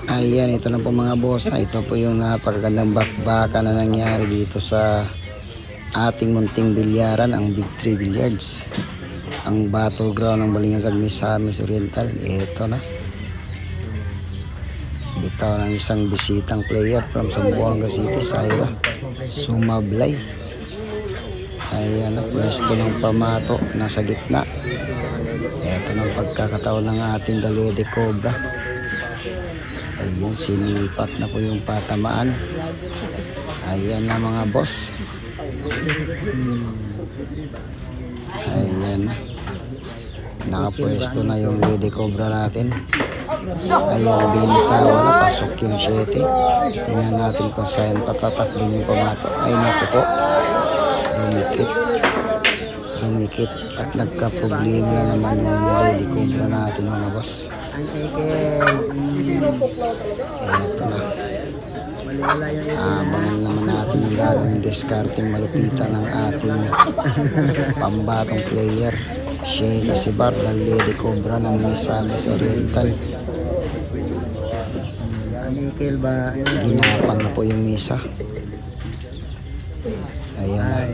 Ayan, ito na po mga boss. Ito po yung napakagandang bakbaka na nangyari dito sa ating munting bilyaran, ang Big 3 Billiards. Ang battleground ng Balingasag, Misamis Oriental. Ito na. Bitaw ng isang bisitang player from Zamboanga City, Saira Sumablay. Ayan na, pwesto ng pamato, nasa gitna. Ito ng pagkakataon ng ating Dalede Cobra. Ayan, sinipat na po yung patamaan. Ayan na mga boss. Ayan na. Nakapwesto na yung Lady Cobra natin. Ayan, binitawan na, pasok yung 7. Tingnan natin kung saan patatakbin yung pamato. Ay naku po, dumikit at nagka-problema na naman yung Lady Cobra natin mga boss. Eto na, abangan naman natin yung gagawing discarding malupitan ng ating pambatong player, Sheila Sibar, Lady Cobra ng Misamis Oriental. Ginapang na po yung misa. Ayan,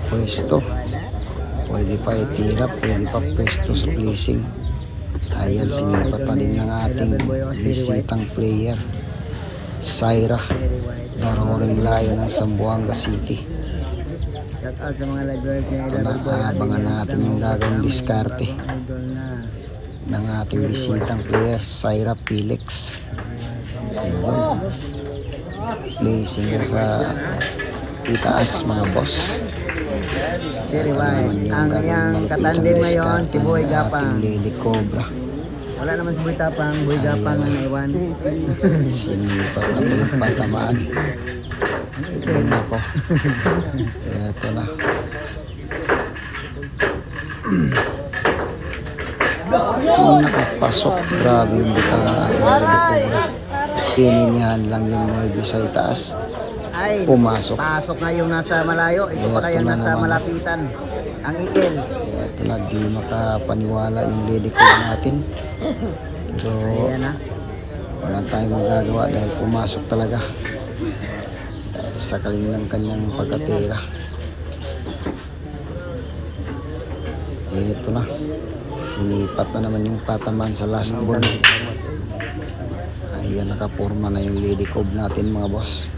pwesto, pwede pa itirap, pwede pa pwesto sa placing. Ayan, sinipat na din ng ating bisitang player, Saira Daroring Layo ng Zamboanga City. Ito na, abangan natin yung gagawing diskarte ng ating bisitang player, Saira Felix. Ayun, placing na sa itaas mga boss. Ito na naman yung gagawing malupitang diskarte ng ating Lady Cobra. Wala naman si Boy Tapang, Boy Gapang ang naiwan. Sinipat na po yung patamaan. Ayun ako. Ito na. Nakapasok, grabe yung bitaw ng ating Lady Cobra. Pininihan lang yung 9 sa itaas. Ay, pumasok. Pasok na yung nasa malayo. Ito pa kaya nasa naman malapitan. Ang ikin. Ito na, di makapaniwala yung Lady Cobra natin. Pero wala tayong magagawa dahil pumasok talaga. Dahil sa kaling ng kanyang pagkatira. Ito na. Sinipat na naman yung pataman sa last ball. Ayan, nakaporma na yung Lady Cobra natin mga boss.